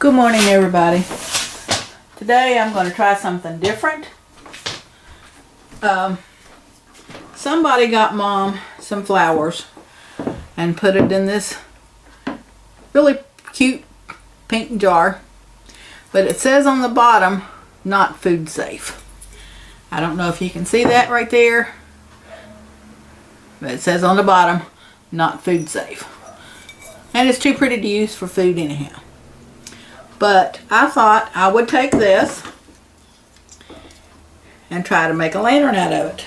Good morning, everybody. Today I'm going to try something different. Somebody got Mom some flowers and put it in this really cute pink jar, but it says on the bottom, not food safe. I don't know if you can see that right there, but it says on the bottom, not food safe. And it's too pretty to use for food anyhow. But I thought I would take this and try to make a lantern out of it.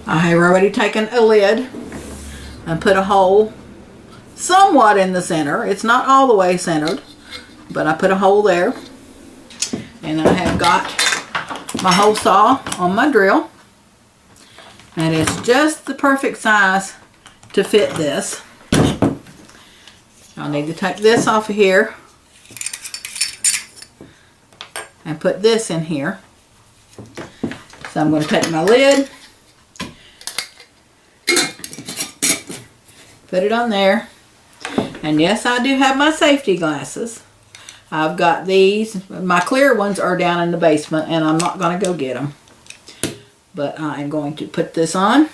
I have already taken a lid and put a hole somewhat in the center. It's not all the way centered, but I put a hole there. And I have got my hole saw on my drill. And it's just the perfect size to fit this. I'll need to take this off of here and put this in here. So I'm going to take my lid, put it on there, and yes, I do have my safety glasses. I've got these. My clear ones are down in the basement and I'm not going to go get them. But I'm going to put this on,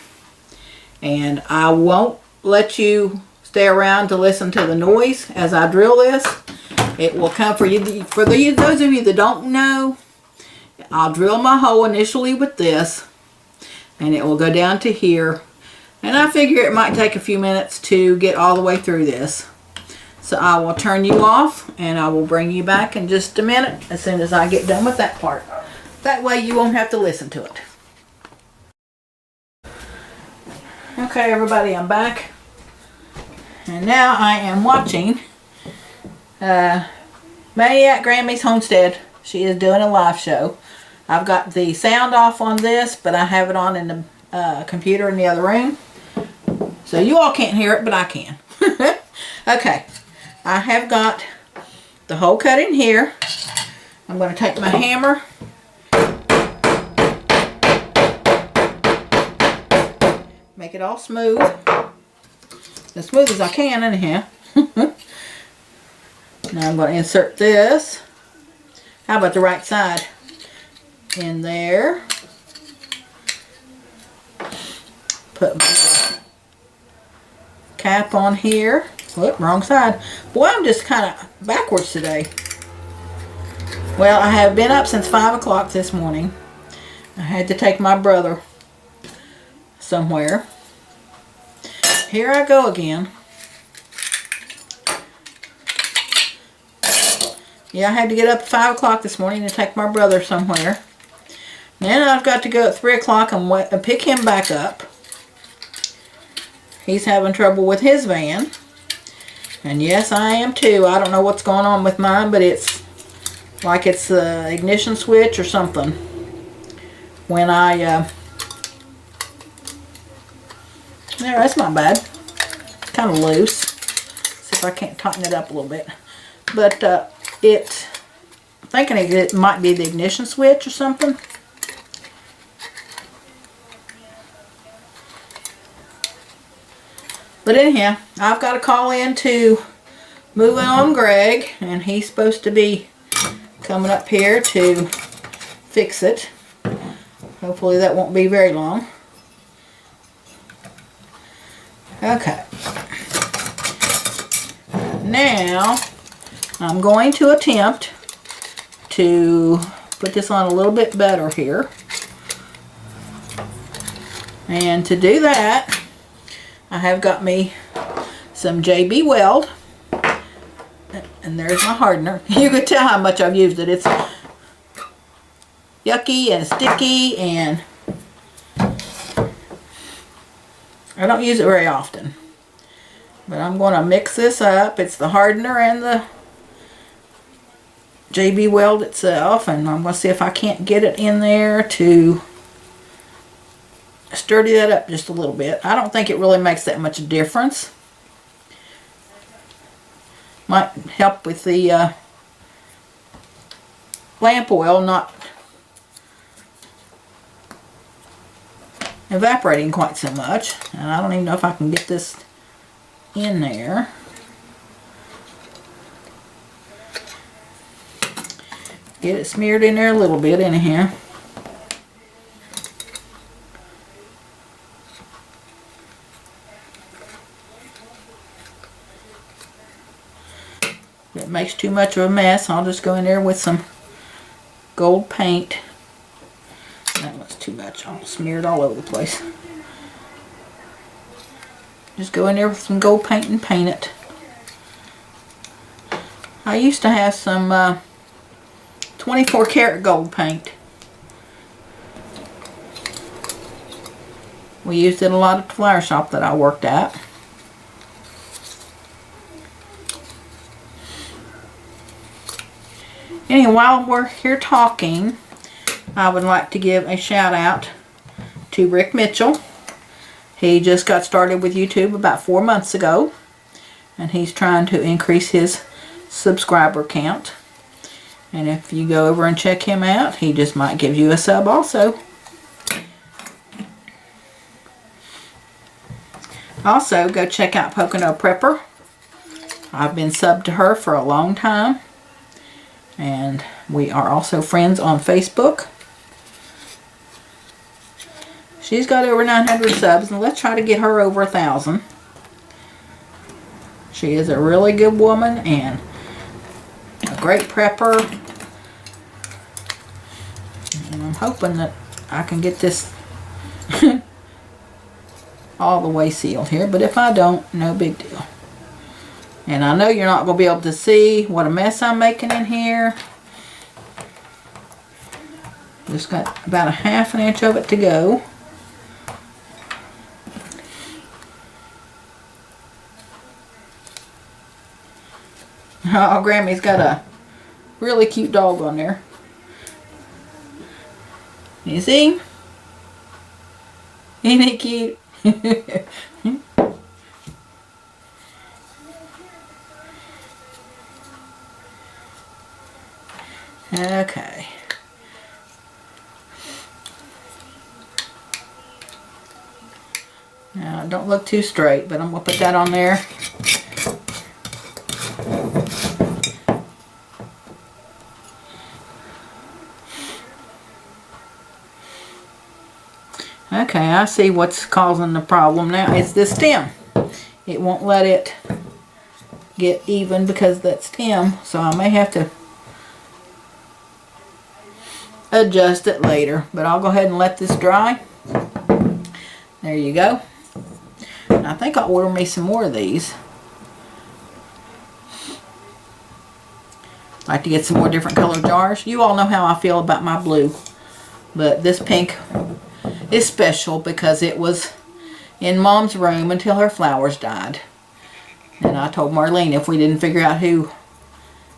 and I won't let you stay around to listen to the noise as I drill this. It will come for you. For those of you that don't know, I'll drill my hole initially with this, and it will go down to here. And I figure it might take a few minutes to get all the way through this. So I will turn you off, and I will bring you back in just a minute as soon as I get done with that part. That way you won't have to listen to it. Okay, everybody, I'm back. And now I am watching May at Grammy's Homestead. She is doing a live show. I've got the sound off on this, but I have it on in the computer in the other room. So you all can't hear it, but I can. Okay, I have got the hole cut in here. I'm going to take my hammer. Make it all smooth. As smooth as I can, anyhow. Now I'm going to insert this. How about the right side? In there. Put my cap on here. Whoop, wrong side. Boy, I'm just kind of backwards today. Well, I have been up since 5 o'clock this morning. I had to take my brother somewhere. Here I go again. Yeah, I had to get up at 5 o'clock this morning to take my brother somewhere. Then I've got to go at 3 o'clock and pick him back up. He's having trouble with his van. And yes, I am too. I don't know what's going on with mine, but it's like it's the ignition switch or something. When I there, that's not bad. It's kind of loose. See if I can't tighten it up a little bit. But I'm thinking it might be the ignition switch or something. But anyhow, I've got to call in to Moving on Greg, and he's supposed to be coming up here to fix it. Hopefully that won't be very long. Okay. Now, I'm going to attempt to put this on a little bit better here. And to do that, I have got me some JB Weld. And there's my hardener. You can tell how much I've used it. It's yucky and sticky, and I don't use it very often. But I'm going to mix this up. It's the hardener and the JB Weld itself. And I'm going to see if I can't get it in there to sturdy that up just a little bit. I don't think it really makes that much difference. Might help with the lamp oil not evaporating quite so much. And I don't even know if I can get this in there. Get it smeared in there a little bit anyhow. If it makes too much of a mess, I'll just go in there with some gold paint. That was too much. I'll smear it all over the place. Just go in there with some gold paint and paint it. I used to have some 24 karat gold paint. We used it a lot at the flower shop that I worked at. Anyway, while we're here talking, I would like to give a shout out to Rick Mitchell. He just got started with YouTube about 4 months ago, and he's trying to increase his subscriber count. And if you go over and check him out, he just might give you a sub also. Also, go check out Pocono Prepper. I've been subbed to her for a long time, and we are also friends on Facebook. She's got over 900 subs, and let's try to get her over 1,000. She is a really good woman and a great prepper. And I'm hoping that I can get this all the way sealed here, but if I don't, no big deal. And I know you're not going to be able to see what a mess I'm making in here. Just got about a ½ an inch of it to go. Oh, Grammy's got a really cute dog on there. You see? Ain't it cute? Okay. Now, it don't look too straight, but I'm going to put that on there. Okay, I see what's causing the problem now. It's the stem. It won't let it get even because of that stem, so I may have to adjust it later. But I'll go ahead and let this dry. There you go. And I think I'll order me some more of these. Like to get some more different color jars. You all know how I feel about my blue, but this pink is special because it was in Mom's room until her flowers died. And I told Marlene if we didn't figure out who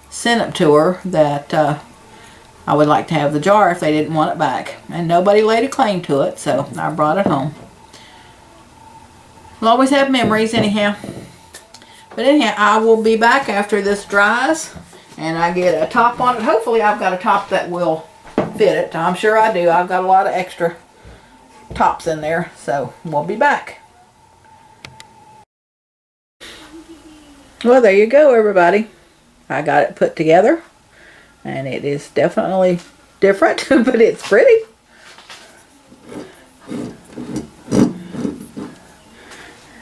sent it to her that I would like to have the jar if they didn't want it back. And nobody laid a claim to it, so I brought it home. We'll always have memories anyhow. But anyhow, I will be back after this dries and I get a top on it. Hopefully I've got a top that will fit it. I'm sure I do. I've got a lot of extra tops in there, so we'll be back. Well, there you go, everybody. I got it put together, and it is definitely different, but it's pretty.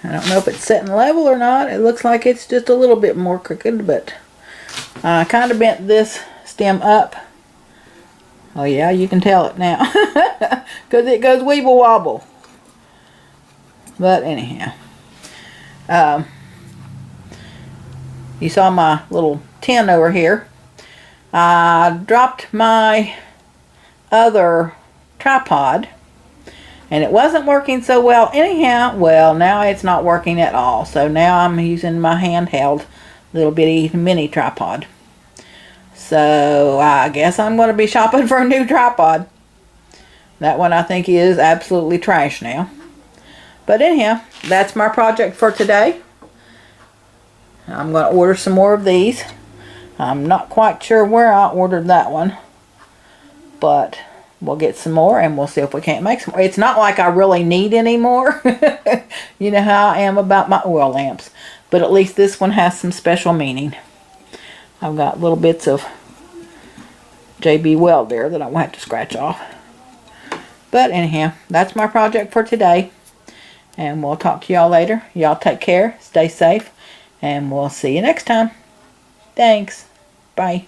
I don't know if it's setting level or not. It looks like it's just a little bit more crooked, but I kind of bent this stem up. Oh yeah, you can tell it now. Because it goes weeble wobble. But anyhow. You saw my little tin over here. I dropped my other tripod. And it wasn't working so well anyhow. Well, now it's not working at all. So now I'm using my handheld little bitty mini tripod. So I guess I'm going to be shopping for a new tripod. That one I think is absolutely trash now. But anyhow, that's my project for today. I'm going to order some more of these. I'm not quite sure where I ordered that one. But we'll get some more and we'll see if we can't make some more. It's not like I really need any more. You know how I am about my oil lamps. But at least this one has some special meaning. I've got little bits of JB Weld there that I won't have to scratch off. But anyhow, that's my project for today. And we'll talk to y'all later. Y'all take care, stay safe, and we'll see you next time. Thanks. Bye.